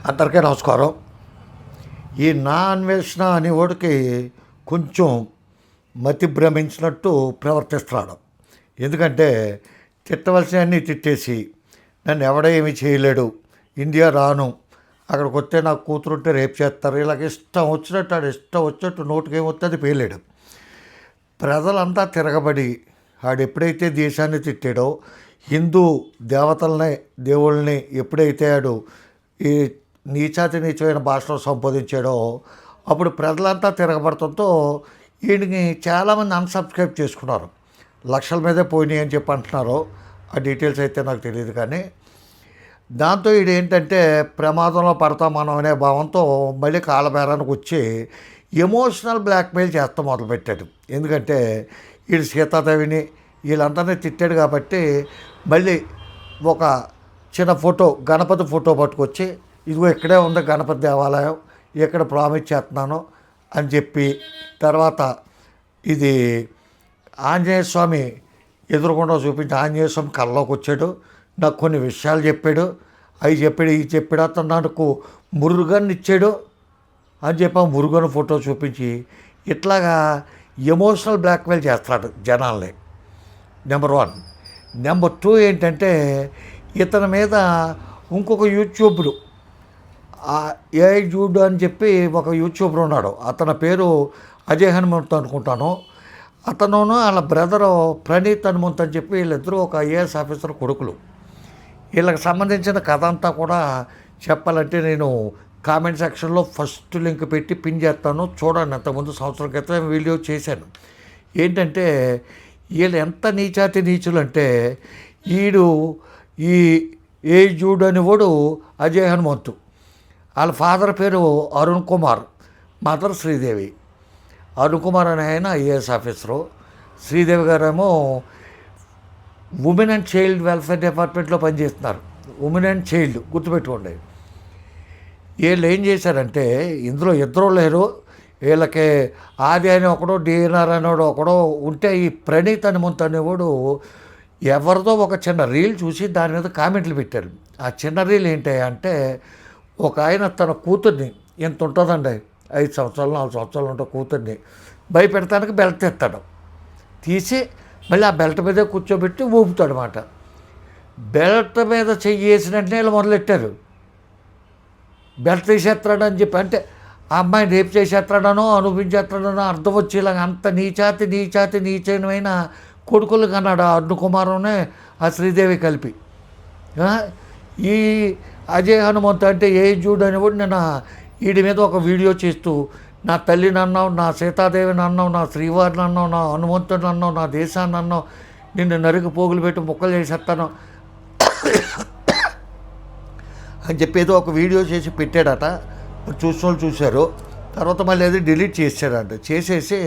అందరికీ నమస్కారం. ఈ నా అన్వేషణ అనేవాడికి కొంచెం మతి భ్రమించినట్టు ప్రవర్తిస్తున్నాడు. ఎందుకంటే తిట్టవలసినవన్నీ తిట్టేసి నన్ను ఎవడో ఏమీ చేయలేడు, ఇండియా రాను, అక్కడికి వస్తే నాకు కూతురుంటే రేపు చేస్తారు, ఇలాగ ఇష్టం వచ్చినట్టు నోటికేమొస్తుంది పేయలేడు. ప్రజలంతా తిరగబడి ఆడెప్పుడైతే దేశాన్ని తిట్టాడో, హిందూ దేవతల్ని దేవుళ్ళని ఎప్పుడైతే ఆడు ఈ నీచమైన భాషలో సంబోధించాడో అప్పుడు ప్రజలంతా తిరగబడటంతో వీడిని చాలామంది అన్సబ్స్క్రైబ్ చేసుకున్నారు. లక్షల మీదే పోయినాయి అని చెప్పి అంటున్నారు. ఆ డీటెయిల్స్ అయితే నాకు తెలియదు. కానీ దాంతో వీడు ఏంటంటే ప్రమాదంలో పడతాం మనం అనే భావంతో మళ్ళీ కాలబేరానికి వచ్చి ఎమోషనల్ బ్లాక్మెయిల్ చేస్తా మొదలుపెట్టాడు. ఎందుకంటే వీడు సీతాదేవిని వీళ్ళందరినీ తిట్టాడు కాబట్టి మళ్ళీ ఒక చిన్న ఫోటో, గణపతి ఫోటో పట్టుకొచ్చి ఇదిగో ఇక్కడే ఉంది గణపతి దేవాలయం, ఇక్కడ ప్రామిస్ చేస్తున్నాను అని చెప్పి, తర్వాత ఇది ఆంజనేయ స్వామి ఎదురుకుండా చూపించి ఆంజనేయ స్వామి కళ్ళలోకి వచ్చాడు, నాకు కొన్ని విషయాలు చెప్పాడు, అవి చెప్పాడు, ఇవి చెప్పాడు, అతను నాకు మురుగన్ ఇచ్చాడు అని చెప్పి ఆ మురుగన్ ఫోటో చూపించి ఇట్లాగా ఎమోషనల్ బ్లాక్మెయిల్ చేస్తాడు జనాల్ని. నెంబర్ 1. నెంబర్ 2 ఏంటంటే ఇతని మీద ఇంకొక యూట్యూబరు ఏఐ జూడ్ అని చెప్పి ఒక యూట్యూబర్ ఉన్నాడు. అతని పేరు అజయ్ హనుమంత్ అనుకుంటాను. అతను వాళ్ళ బ్రదరు ప్రణీత్ హనుమంత్ అని చెప్పి వీళ్ళిద్దరూ ఒక ఐఏఎస్ ఆఫీసర్ కొడుకులు. వీళ్ళకి సంబంధించిన కథ అంతా కూడా చెప్పాలంటే నేను కామెంట్ సెక్షన్లో ఫస్ట్ లింక్ పెట్టి పిన్ చేస్తాను, చూడండి. అంతకుముందు సంవత్సరం క్రితం వీడియో చేశాను. ఏంటంటే వీళ్ళు ఎంత నీచులు అంటే వీడు ఈ ఏఐ జూడ్ అనేవాడు అజయ్ హనుమంతు, వాళ్ళ ఫాదర్ పేరు అరుణ్ కుమార్, మదర్ శ్రీదేవి. అరుణ్ కుమార్ అనే ఆయన ఐఏఎస్ ఆఫీసరు, శ్రీదేవి గారేమో ఉమెన్ అండ్ చైల్డ్ వెల్ఫేర్ డిపార్ట్మెంట్లో పనిచేస్తున్నారు. ఉమెన్ అండ్ చైల్డ్ గుర్తుపెట్టుకోండి. వీళ్ళు ఏం చేశారంటే ఇందులో ఇద్దరు లేరు, వీళ్ళకి ఆది అని ఒకడో డిఎన్ఆర్ అనేవాడు ఒకడో ఉంటే, ఈ ప్రణీత్ హనుమంత్ అనేవాడు ఎవరిదో ఒక చిన్న రీల్ చూసి దాని మీద కామెంట్లు పెట్టారు. ఆ చిన్న రీల్ ఏంటి అంటే ఒక ఆయన తన కూతుర్ని, ఎంత ఉంటుందండి 5 సంవత్సరాలు 4 సంవత్సరాలు ఉంటే కూతుర్ని భయపెడతానికి బెల్ట్ తెస్తాడు, తీసి మళ్ళీ ఆ బెల్ట్ మీదే కూర్చోబెట్టి ఊపుతాడు అన్నమాట. బెల్ట్ మీద చెయ్యేసినట్టే వీళ్ళు మొదలెట్టారు, బెల్ట్ తీసేస్తాడు అని చెప్పి. అంటే ఆ అమ్మాయిని రేపు చేసేస్తాడనో అనుభవించేస్తాడనో అర్థం వచ్చేలాగా అంత నీచమైన కొడుకులు కన్నాడు ఆ అరుణ్ కుమారునే ఆ శ్రీదేవి కలిపి. ఈ అజయ్ హనుమంత్ అంటే ఏ జూడ్ అనేవాడు నేను వీడి మీద ఒక వీడియో చేస్తూ నా తల్లిని అన్నావు, నా సీతాదేవిని అన్నావు, నా శ్రీవారిని అన్నావు, నా హనుమంతుని అన్నావు, నా దేశాన్ని అన్నావు, నిన్ను నరికి పోగులు పెట్టి ముక్కలు చేసేస్తాను అని చెప్పి ఏదో ఒక వీడియో చేసి పెట్టాడట. చూసిన వాళ్ళు చూశారు. తర్వాత మళ్ళీ అది డిలీట్ చేశాడంట. చేసేసి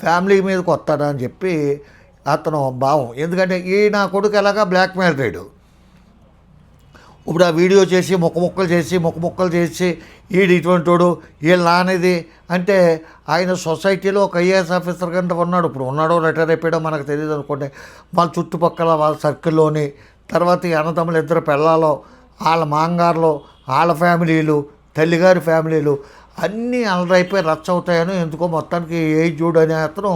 ఫ్యామిలీ మీదకి వస్తాడా అని చెప్పి అతను భావం. ఎందుకంటే ఈ నా కొడుకు ఎలాగా బ్లాక్మెయిల్ రేడు. ఇప్పుడు ఆ వీడియో చేసి ముక్కలు చేసి ఈడు ఇటువంటి వాడు వీళ్ళు నానేది అంటే ఆయన సొసైటీలో ఒక ఐఏఎస్ ఆఫీసర్ కంటే ఉన్నాడు. ఇప్పుడు ఉన్నాడో రిటైర్ అయిపోయాడో మనకు తెలియదు అనుకోండి. వాళ్ళ చుట్టుపక్కల వాళ్ళ సర్కిల్లోని, తర్వాత ఈ అన్నదమ్ములు 2 పిల్లలు, వాళ్ళ మాంగారులు, వాళ్ళ ఫ్యామిలీలు, తల్లిగారి ఫ్యామిలీలు అన్నీ అలరైపోయి రచ్చ అవుతాయని ఎందుకో మొత్తానికి ఏ జూడ్ అనే అతను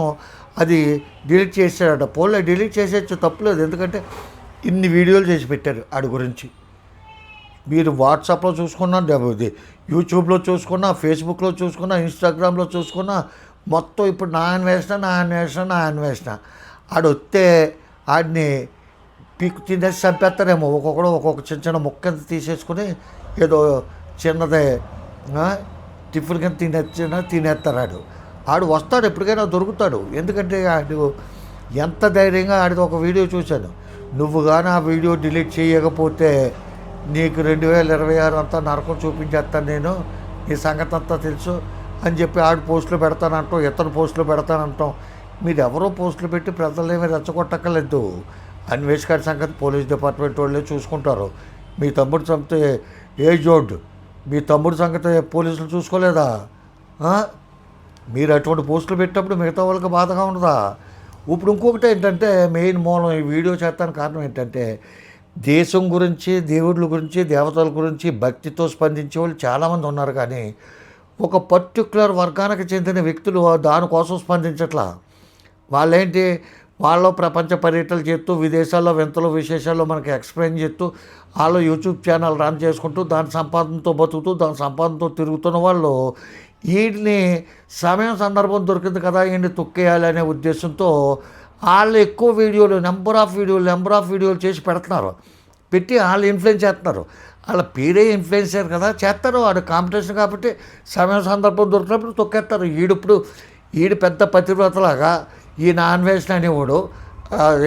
అది డిలీట్ చేశాడట. పోలే డిలీట్ చేసేచ్చు, తప్పులేదు. ఎందుకంటే ఇన్ని వీడియోలు చేసి పెట్టారు ఆడి గురించి. మీరు వాట్సాప్లో చూసుకున్నా, యూట్యూబ్లో చూసుకున్నా, ఫేస్బుక్లో చూసుకున్నా, ఇన్స్టాగ్రామ్లో చూసుకున్నా, మొత్తం ఇప్పుడు నా అన్వేషణ ఆడు వస్తే ఆడిని పీకు తినేసి చంపేస్తారేమో. ఒక్కొక్కడు ఒక్కొక్క చిన్న ముక్క తీసేసుకుని ఏదో చిన్నదే టిఫిన్ కింద తినేస్తారు. ఆడు వస్తాడు, ఎప్పటికైనా దొరుకుతాడు. ఎందుకంటే ఆడు ఎంత ధైర్యంగా ఆడిది ఒక వీడియో చూశాను, నువ్వు కానీ ఆ వీడియో డిలీట్ చేయకపోతే నీకు 2026 అంతా నరకం చూపించేస్తాను నేను, నీ సంగతి అంతా తెలుసు అని చెప్పి ఆడు పోస్టులు పెడతానంటాం, ఇతను పోస్టులు పెడతానంటాం. మీరు ఎవరో పోస్టులు పెట్టి ప్రజలేమీ రెచ్చగొట్టక్కర్లేదు. అన్వేషణ సంగతి పోలీస్ డిపార్ట్మెంట్ వాళ్ళే చూసుకుంటారు. మీ తమ్ముడు చంపితే ఏ జోడ్, మీ తమ్ముడు సంగతి పోలీసులు చూసుకోలేదా? మీరు అటువంటి పోస్టులు పెట్టినప్పుడు మిగతా వాళ్ళకి బాధగా ఉండదా? ఇప్పుడు ఇంకొకటి ఏంటంటే మెయిన్ మూలం ఈ వీడియో చేస్తానికి కారణం ఏంటంటే దేశం గురించి, దేవుళ్ళ గురించి, దేవతల గురించి భక్తితో స్పందించే వాళ్ళు చాలామంది ఉన్నారు. కానీ ఒక పర్టిక్యులర్ వర్గానికి చెందిన వ్యక్తులు దానికోసం స్పందించట్లా. వాళ్ళేంటి, వాళ్ళు ప్రపంచ పర్యటనలు చేస్తూ, విదేశాల్లో వింతలు విశేషాల్లో మనకి ఎక్స్ప్లెయిన్ చేస్తూ, వాళ్ళు యూట్యూబ్ ఛానల్ రన్ చేసుకుంటూ, దాని సంపాదనతో బతుకుతూ, దాని సంపాదనతో తిరుగుతున్న వాళ్ళు వీటిని సమయం సందర్భం దొరికింది కదా వీడిని తొక్కేయాలి అనే ఉద్దేశంతో వాళ్ళు ఎక్కువ వీడియోలు, నెంబర్ ఆఫ్ వీడియోలు చేసి పెడుతున్నారు. పెట్టి వాళ్ళు ఇన్ఫ్లుయెన్స్ చేస్తున్నారు. వాళ్ళ పేరే ఇన్ఫ్లుయెన్సర్ కదా, చేస్తారు. వాడు కాంపిటీషన్ కాబట్టి సమయం సందర్భం దొరికినప్పుడు తొక్కేస్తారు. ఈడు పెద్ద పతివ్రతలాగా ఈ నాన్ వెజ్ అనేవాడు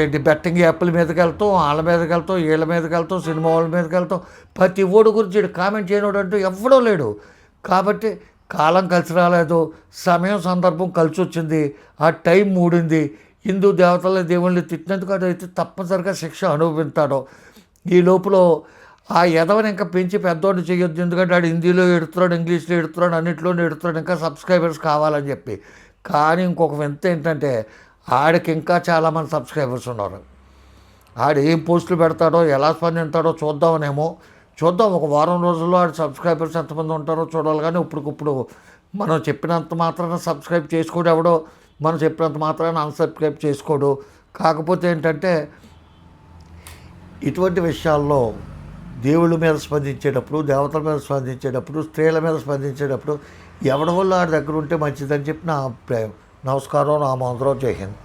ఏంటి బెట్టింగ్ యాప్ల మీదకి వెళ్తాం, వాళ్ళ మీదకి వెళ్తాం, వీళ్ళ మీదకి వెళ్తాం, సినిమా వాళ్ళ మీదకి వెళ్తాం. ప్రతి ఓడి గురించి వీడు కామెంట్ చేయనోడు అంటూ ఎవ్వడో లేడు. కాబట్టి కాలం కలిసి రాలేదు, సమయం సందర్భం కలిసి వచ్చింది, ఆ టైం మూడింది. హిందూ దేవతల దేవుళ్ళని తిట్టినందుకు అదైతే తప్పనిసరిగా శిక్ష అనుభవిస్తాడు. ఈ లోపల ఆ ఎదవని ఇంకా పెంచి పెద్దోడిని చేయొద్దు, ఎందుకంటే వాడు హిందీలో ఎడుతున్నాడు, ఇంగ్లీష్లో ఎడుతున్నాడు, అన్నింటిలోనే ఎడుతున్నాడు, ఇంకా సబ్స్క్రైబర్స్ కావాలని చెప్పి. కానీ ఇంకొక వింత ఏంటంటే ఆడికి ఇంకా చాలామంది సబ్స్క్రైబర్స్ ఉన్నారు. ఆడు ఏం పోస్టులు పెడతాడో, ఎలా స్పందిస్తాడో చూద్దాం. ఒక వారం రోజుల్లో ఆడు సబ్స్క్రైబర్స్ ఎంతమంది ఉంటారో చూడాలి. కానీ ఇప్పటికిప్పుడు మనం చెప్పినంత మాత్రాన సబ్స్క్రైబ్ చేసుకోడు ఎవడో, మనం చెప్పినంత మాత్రాన అన్సబ్స్క్రైబ్ చేసుకోడు. కాకపోతే ఏంటంటే ఇటువంటి విషయాల్లో దేవుళ్ళ మీద స్పందించేటప్పుడు, దేవతల మీద స్పందించేటప్పుడు, స్త్రీల మీద స్పందించేటప్పుడు ఎవడి వల్ల ఆడి దగ్గర ఉంటే మంచిదని చెప్పి నా అభిప్రాయం. నమస్కారం. రామోదరావు. జై హింద్.